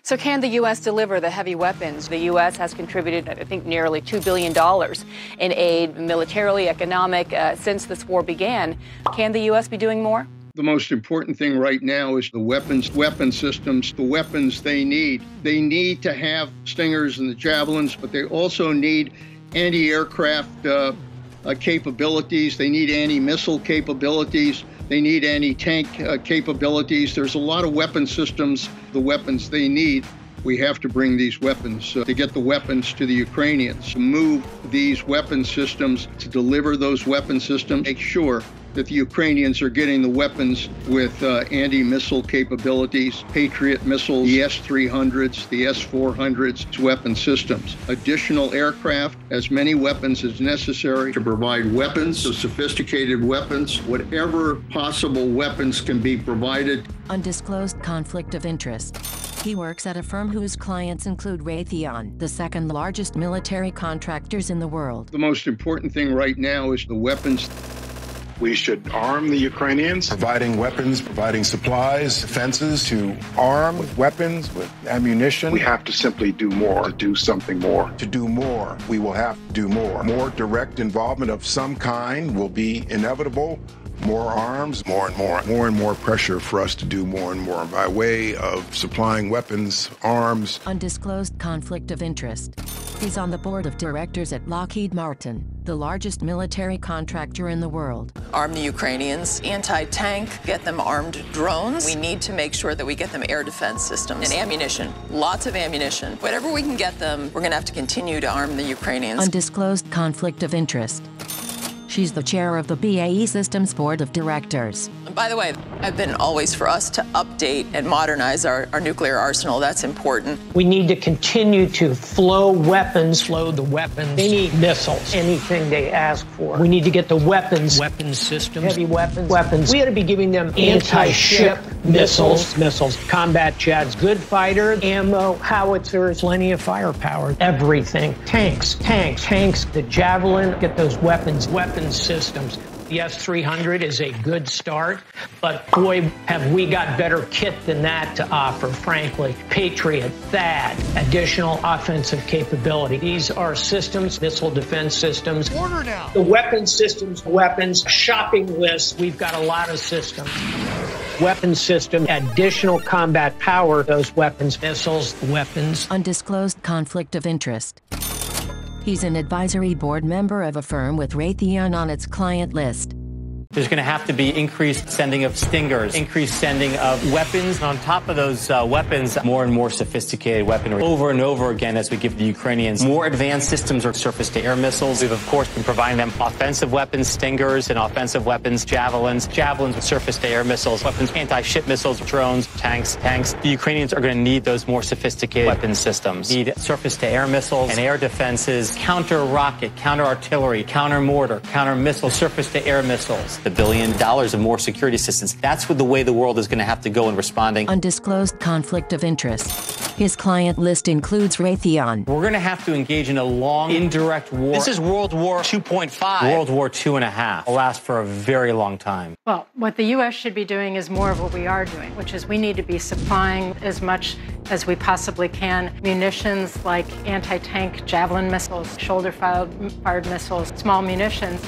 So can the U.S. deliver the heavy weapons? The U.S. has contributed, I think, nearly $2 billion in aid, militarily, economic, since this war began. Can the U.S. be doing more? The most important thing right now is the weapon systems, the weapons they need. They need to have Stingers and the Javelins, but they also need anti-aircraft capabilities. They need anti-missile capabilities. They need anti-tank capabilities. There's a lot of weapon systems, the weapons they need. We have to bring these weapons to get the weapons to the Ukrainians, to move these weapon systems, to deliver those weapon systems, make sure that the Ukrainians are getting the weapons with anti-missile capabilities, Patriot missiles, the S-300s, the S-400s, weapon systems. Additional aircraft, as many weapons as necessary to provide weapons, so sophisticated weapons, whatever possible weapons can be provided. Undisclosed conflict of interest. He works at a firm whose clients include Raytheon, the second largest military contractors in the world. The most important thing right now is the weapons. We should arm the Ukrainians. Providing weapons, providing supplies, defenses to arm with weapons, with ammunition. We have to simply do more, to do something more. To do more, we will have to do more. More direct involvement of some kind will be inevitable. More arms, more and more pressure for us to do more and more by way of supplying weapons, arms. Undisclosed conflict of interest. He's on the board of directors at Lockheed Martin, the largest military contractor in the world. Arm the Ukrainians, anti-tank, get them armed drones. We need to make sure that we get them air defense systems and ammunition, lots of ammunition. Whatever we can get them, we're going to have to continue to arm the Ukrainians. Undisclosed conflict of interest. She's the chair of the BAE Systems Board of Directors. And by the way, I've been always for us to update and modernize our nuclear arsenal. That's important. We need to continue to flow the weapons. They need missiles, anything they ask for. We need to get the weapons systems, heavy weapons. We ought to be giving them anti-ship missiles, combat jets, good fighter, ammo, howitzers, plenty of firepower, everything. Tanks, the Javelin, get those weapons systems. The S-300 is a good start, but boy, have we got better kit than that to offer, frankly. Patriot, THAAD, additional offensive capability. These are systems, missile defense systems. Order now. The weapon systems, weapons, shopping list. We've got a lot of systems. Weapon system, additional combat power, those weapons, missiles, weapons. Undisclosed conflict of interest. He's an advisory board member of a firm with Raytheon on its client list. There's going to have to be increased sending of Stingers, increased sending of weapons. And on top of those weapons, more and more sophisticated weaponry. Over and over again as we give the Ukrainians more advanced systems or surface-to-air missiles. We've, of course, been providing them offensive weapons, Stingers, and offensive weapons, Javelins with surface-to-air missiles, weapons, anti-ship missiles, drones, tanks. The Ukrainians are going to need those more sophisticated weapons systems. Need surface-to-air missiles and air defenses, counter-rocket, counter-artillery, counter-mortar, counter-missile, surface-to-air missiles. The $1 billion of more security assistance. That's the way the world is going to have to go in responding. Undisclosed conflict of interest. His client list includes Raytheon. We're going to have to engage in a long, indirect war. This is World War 2.5. World War 2.5. It'll last for a very long time. Well, what the U.S. should be doing is more of what we are doing, which is we need to be supplying as much as we can munitions like anti-tank Javelin missiles, shoulder-fired missiles, small munitions.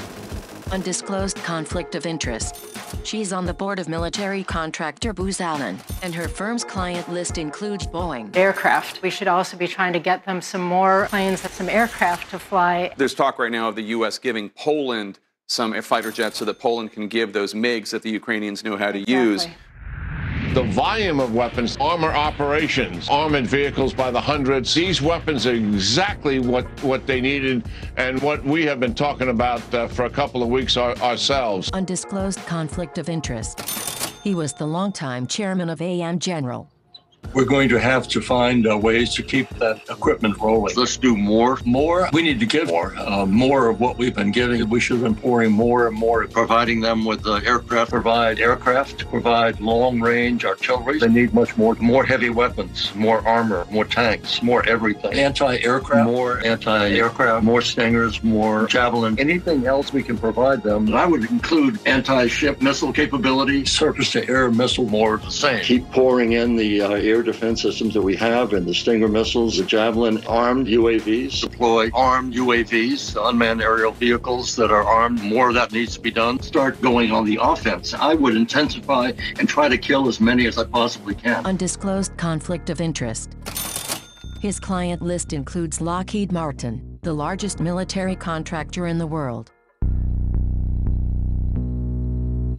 Undisclosed conflict of interest. She's on the board of military contractor Booz Allen, and her firm's client list includes Boeing. Aircraft. We should also be trying to get them some more planes, some aircraft to fly. There's talk right now of the U.S. giving Poland some fighter jets so that Poland can give those MiGs that the Ukrainians know how to use. The volume of weapons, armor operations, armored vehicles by the hundreds. These weapons are exactly what they needed and what we have been talking about for a couple of weeks ourselves. Undisclosed conflict of interest. He was the longtime chairman of AM General. We're going to have to find ways to keep that equipment rolling. Let's do more. More? We need to give more. More of what we've been giving. We should have been pouring more and more, providing them with aircraft, provide long-range artillery. They need much more. More heavy weapons, more armor, more tanks, more everything. Anti-aircraft, more Stingers, more Javelin. Anything else we can provide them. And I would include anti-ship missile capability, surface-to-air missile, more of the same. Keep pouring in the air air defense systems that we have and the Stinger missiles, the Javelin armed UAVs, deploy armed UAVs, unmanned aerial vehicles that are armed. More of that needs to be done. Start going on the offense. I would intensify and try to kill as many as I possibly can. Undisclosed conflict of interest. His client list includes Lockheed Martin, the largest military contractor in the world.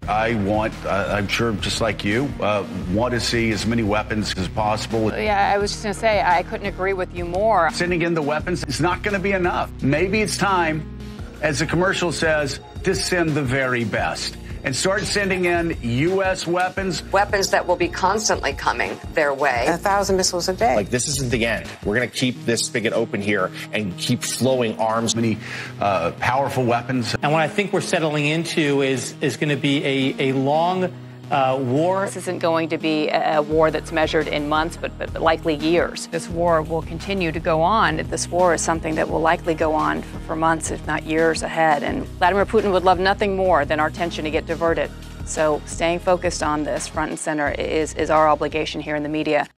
I want, I'm sure just like you, want to see as many weapons as possible. Yeah, I was just going to say, I couldn't agree with you more. Sending in the weapons is not going to be enough. Maybe it's time, as the commercial says, to send the very best and start sending in U.S. weapons. Weapons that will be constantly coming their way. 1,000 missiles a day. Like, this isn't the end. We're going to keep this spigot open here and keep flowing arms. Many powerful weapons. And what I think we're settling into is going to be a long war. This isn't going to be a war that's measured in months, but likely years. This war will continue to go on. This war is something that will likely go on for months, if not years ahead. And Vladimir Putin would love nothing more than our attention to get diverted. So staying focused on this front and center is our obligation here in the media.